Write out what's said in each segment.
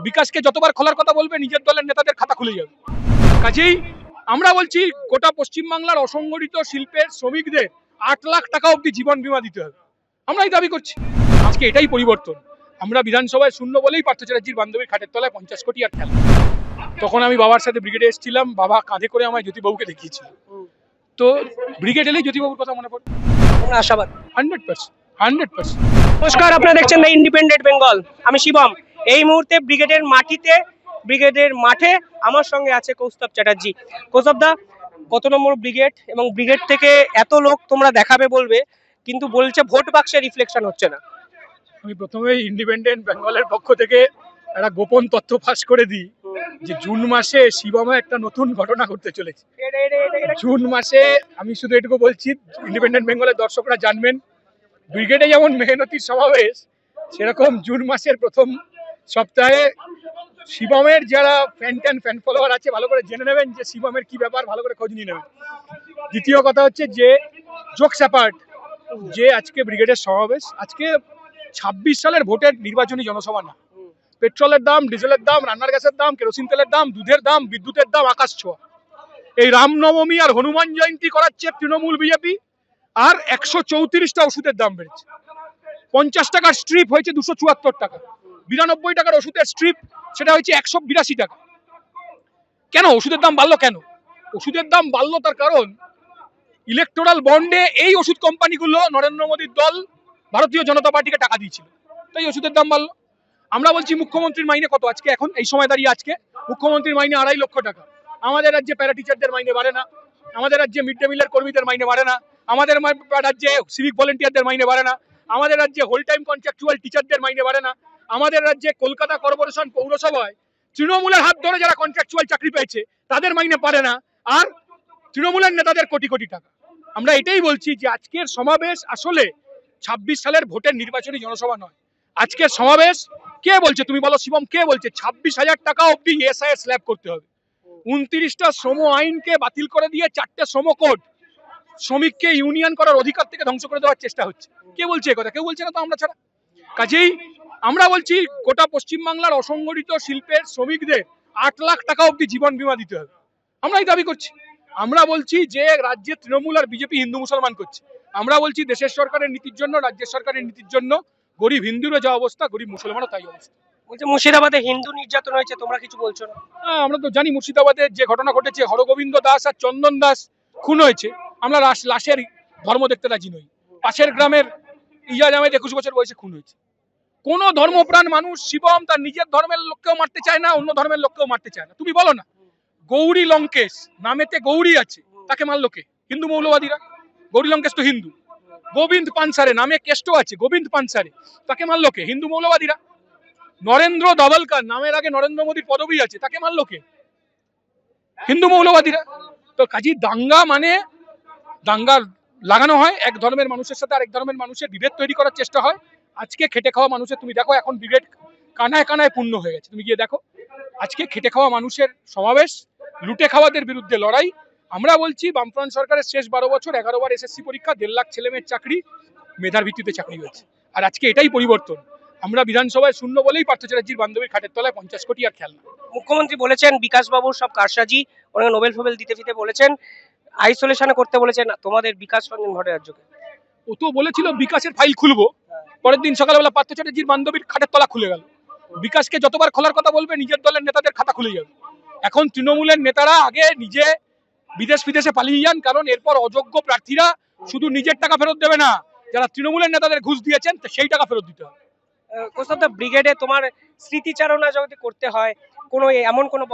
বিকাশকে যতবার খোলার কথা বলবে নিজের দলের নেতাদের খাতা খুলে যাবে। কাজেই আমরা বলছি গোটা পশ্চিমবাংলার অসংগঠিত শিল্পের শ্রমিকদের 8 লাখ টাকা অবধি জীবন বীমা দিতে হবে। আমরা এই দাবি করছি। আজকে এটাই পরিবর্তন। আমরা বিধানসভায় শূন্য বলেই পার্থ চ্যাটার্জির বান্ধবীর খাটের তলায় 50 কোটি আর খেলা। তখন আমি বাবার সাথে ব্রিগেডে এসেছিলাম, বাবা কাঁধে করে আমায় জ্যোতিবাবুকে দেখিয়েছিল। তো ব্রিগেড এলেই জ্যোতিবাবুর কথা মনে পড়ে। আশাবাদ 100%। নমস্কার, আপনারা দেখছেন দ্য ইন্ডিপেন্ডেন্ট বেঙ্গল। আমি শিবম। এই মুহূর্তে ব্রিগেডের মাঠে আমার সঙ্গে আছে কৌস্তব চ্যাটার্জি। কৌস্তব দা, কত নম্বর ব্রিগেড এবং ব্রিগেড থেকে এত লোক তোমরা দেখাবে বলবে, কিন্তু বলছে ভোট বাক্সে রিফ্লেকশন হচ্ছে না। আমি প্রথমেই ইন্ডিপেন্ডেন্ট বেঙ্গলের পক্ষ থেকে একটা গোপন তথ্য ফাঁস করে দিই যে জুন মাসে শিবমে একটা নতুন ঘটনা ঘটতে চলেছে। জুন মাসে আমি শুধু এটুকু বলছি, ইন্ডিপেন্ডেন্ট বেঙ্গলের দর্শকরা জানবেন, ব্রিগেডে যেমন মেহনতির সমাবেশ, সেরকম জুন মাসের প্রথম সপ্তাহে শিবমের যারা ফ্যান ফলোয়ার আছে ভালো করে জেনে নেবেন যে শিবমের কি ব্যাপার, ভালো করে খোঁজ নিয়ে নেবেন। দ্বিতীয় কথা হচ্ছে যে জোকস অ্যাপার্ট, যে আজকে ব্রিগেডের সমাবেশ, আজকে 26 সালের ভোটের নির্বাচনী জনসভা না। পেট্রোলের দাম, ডিজেলের দাম, রান্নার গ্যাসের দাম, কেরোসিন তেলের দাম, দুধের দাম, বিদ্যুতের দাম আকাশ ছোঁয়া। এই রামনবমী আর হনুমান জয়ন্তী করাচ্ছে তৃণমূল বিজেপি, আর 134টা ওষুধের দাম বেড়েছে। 50 টাকার স্ট্রিপ হয়েছে 274 টাকা, 92 টাকার ওষুধের স্ট্রিপ সেটা হয়েছে 182 টাকা। কেন ওষুধের দাম বাড়লো? কেন ওষুধের দাম বাড়লো? তার কারণ ইলেকটোরাল বন্ডে এই ওষুধ কোম্পানিগুলো নরেন্দ্র মোদীর দল ভারতীয় জনতা পার্টিকে টাকা দিয়েছিল, তাই ওষুধের দাম বাড়লো। আমরা বলছি মুখ্যমন্ত্রীর মাইনে কত আজকে, এখন এই সময় দাঁড়িয়ে আজকে মুখ্যমন্ত্রীর মাইনে 2.5 লক্ষ টাকা। আমাদের রাজ্যে প্যারা টিচারদের মাইনে বাড়ে না, আমাদের রাজ্যে মিড ডে মিলের কর্মীদের মাইনে বাড়ে না, আমাদের রাজ্যে সিভিক ভলেন্টিয়ারদের মাইনে বাড়ে না, আমাদের রাজ্যে হোল টাইম কন্ট্রাকচুয়াল টিচারদের মাইনে বাড়ে না, আমাদের রাজ্যে কলকাতা কর্পোরেশন পৌরসভায় তৃণমূলের হাত ধরে যারা কন্ট্রাকচুয়াল চাকরি পেয়েছে তাদের মাইনে পারে না, আর তৃণমূলের নেতাদের কোটি কোটি টাকা। আমরা এটাই বলছি যে আজকের সমাবেশ আসলে 26 সালের ভোটের নির্বাচনী জনসভা নয়। আজকের সমাবেশ কে বলছে, তুমি বলো শিবম, কে বলছে 26,000 টাকা অব্দি এসআইএস স্ল্যাব করতে হবে? 29টা শ্রম আইনকে বাতিল করে দিয়ে 4টে শ্রম কোড, শ্রমিককে ইউনিয়ন করার অধিকার থেকে ধ্বংস করে দেওয়ার চেষ্টা হচ্ছে। কে বলছে কথা? কেউ বলছে না তো, আমরা ছাড়া। কাজেই আমরা বলছি গোটা পশ্চিমবাংলার অসংগঠিত শিল্পের শ্রমিকদের 8 লাখ টাকা অব্দি জীবন বীমা দিতে হবে। আমরা এই দাবি করছি। আমরা বলছি যে রাজ্যে তৃণমূল আর বিজেপি হিন্দু মুসলমান করছে। আমরা বলছি দেশের সরকারের নীতির জন্য, রাজ্যের সরকারের নীতির জন্য গরিব হিন্দুরও যা অবস্থা, গরিব মুসলমানও তাই অবস্থা। বলছে মুর্শিদাবাদে হিন্দু নির্যাতন হয়েছে, তোমরা কিছু বলছো না? আমরা তো জানি মুর্শিদাবাদের যে ঘটনা ঘটেছে, হরগোবিন্দ দাস আর চন্দন দাস খুন হয়েছে। আমরা লাশের ধর্ম দেখতে রাজি নই। পাশের গ্রামের ইজাজ আহমেদ 21 বছর বয়সে খুন হয়েছে। কোন ধর্মপ্রাণ মানুষ শিবম তার নিজের ধর্মের লোককেও মারতে চায় না, অন্য ধর্মের লোককেও মারতে চায় না। তুমি বলো না, গৌরী লঙ্কেশ নামেতে গৌরী আছে, তাকে মারলো কে? হিন্দু মৌলবাদীরা। গৌরী লঙ্কেশ তো হিন্দু। গোবিন্দ পানসারে নামে কেষ্ট আছে, গোবিন্দ পানসারে, তাকে মারলো কে? হিন্দু মৌলবাদীরা। নরেন্দ্র দাভলকার নামের আগে নরেন্দ্র মোদীর পদবী আছে, তাকে মারলো কে? হিন্দু মৌলবাদীরা। তো কাজী দাঙ্গা মানে দাঙ্গা লাগানো হয়, এক ধর্মের মানুষের সাথে আরেক ধর্মের মানুষের বিভেদ তৈরি করার চেষ্টা হয়। আজকে খেটে খাওয়া মানুষের, তুমি দেখো এখন ব্রিগেড কানায় কানায় পূর্ণ হয়ে গেছে, তুমি গিয়ে দেখো। আজকে খেটে খাওয়া মানুষের সমাবেশ, লুটে খাওয়াদের বিরুদ্ধে লড়াই। আমরা বলছি বামফ্রন্ট সরকারের শেষ 12 বছর 11 বার এসএসসি পরীক্ষা, 1.5 লাখ ছেলেমেয়ের চাকরি মেধার ভিত্তিতে চাকরি হয়েছে। আর আজকে এটাই পরিবর্তন। আমরা বিধানসভায় শূন্য বলেই পার্থ চ্যাটার্জির বান্ধবীর খাটের তলায় 50 কোটি আর খেলনা। মুখ্যমন্ত্রী বলেছেন বিকাশ বাবুর সব কারসাজি, ওনাকে নোবেল ফোবেল দিতে বলেছেন, আইসোলেশনে করতে বলেছেন তোমাদের বিকাশ রঞ্জন ভট্টাচার্যকে। ও তো বলেছিল বিকাশের ফাইল খুলবো, পরের দিন সকালবেলা পার্থ চ্যাটার্জির বান্ধবীর খাটের তলা খুলে গেল। বিকাশকে যতবার খোলার কথা বলবে নিজের দলের নেতাদের খাতা খুলে যাবে। এখন তৃণমূলের নেতারা আগে নিজে বিদেশে পালিয়ে যান, কারণ এরপর অযোগ্য প্রার্থীরা শুধু নিজের টাকা ফেরত দেবে না, যারা তৃণমূলের নেতাদের ঘুষ দিয়েছেন সেই টাকা ফেরত দিতে হবে। ব্রিগেডে তোমার স্মৃতিচারণা যদি করতে হয়, কোনো এমন কোনো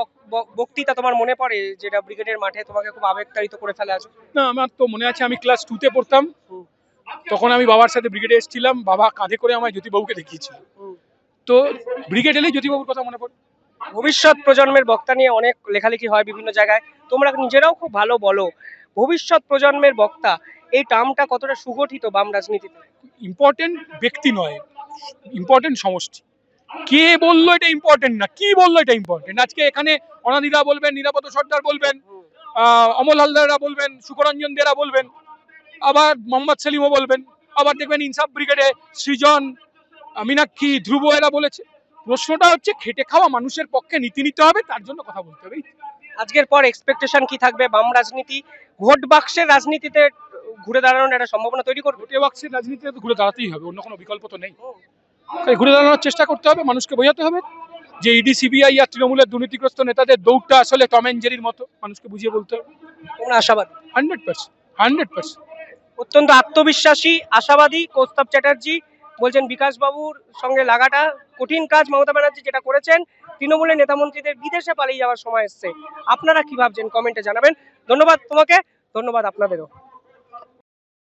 বক্তৃতা তোমার মনে পড়ে যেটা ব্রিগেডের মাঠে তোমাকে খুব আবেগতাড়িত করে ফেলে? আছে না, আমার তো মনে আছে আমি ক্লাস 2 তে পড়তাম, তখন আমি বাবার সাথে ব্রিগেডে এসেছিলাম, বাবা কাঁধে করে আমায় জ্যোতিবাবুকে দেখিয়েছিল। তো ব্রিগেড এলেই জ্যোতিবাবুর কথা মনে পড়ে। ভবিষ্যৎ প্রজন্মের বক্তা নিয়ে অনেক লেখালেখি হয় বিভিন্ন জায়গায়, তোমরা নিজেরাও খুব ভালো বলো। ভবিষ্যৎ প্রজন্মের বক্তা, এই টার্মটা কতটা সুগঠিত বাম রাজনীতিতে? ইম্পর্টেন্ট ব্যক্তি নয়, ইম্পর্টেন্ট সমষ্টি। কে বললো এটা ইম্পর্টেন্ট না, কি বললো এটা ইম্পর্টেন্ট। আজকে এখানে অনাদিদা বলবেন, নিরাপদ সর্দার বলবেন, অমল হালদাররা বলবেন, সুকরঞ্জন দেরা বলবেন, আবার মোহাম্মদ সেলিমও বলবেন, আবার দেখবেন ইনসাফ ব্রিগেডে সৃজন, মীনাক্ষী, ধ্রুব এরা বলেছে। প্রশ্নটা হচ্ছে খেটে খাওয়া মানুষের পক্ষে নীতি নিতে হবে, তার জন্য কথা বলতে হবে। আজকের পর এক্সপেকটেশন কি থাকবে? বাম রাজনীতি ভোট বাক্সের রাজনীতিতে ঘুরে দাঁড়ানোর একটা সম্ভাবনা তৈরি করবে? ভোটে বাক্সের রাজনীতিতে তো ঘুরে দাঁড়াতেই হবে, অন্য কোনো বিকল্প তো নেই। তাই ঘুরে দাঁড়ানোর চেষ্টা করতে হবে, মানুষকে বোঝাতে হবে যে ইডি সিবিআই আর তৃণমূলের দুর্নীতিগ্রস্ত নেতাদের দৌড়টা আসলে টম এন্ড জেরির মতো, মানুষকে বুঝিয়ে বলতে হবে। তোমরা আশাবাদী? 100%। অত্যন্ত আত্মবিশ্বাসী আশাবাদী কৌস্তব চ্যাটার্জি বলছেন বিকাশ বাবুর সঙ্গে লাগাটা কঠিন কাজ মমতা ব্যানার্জি যেটা করেছেন, তৃণমূলের নেতা মন্ত্রীদের বিদেশে পালিয়ে যাওয়ার সময় এসছে। আপনারা কি ভাবছেন কমেন্টে জানাবেন। ধন্যবাদ তোমাকে, ধন্যবাদ আপনাদেরও।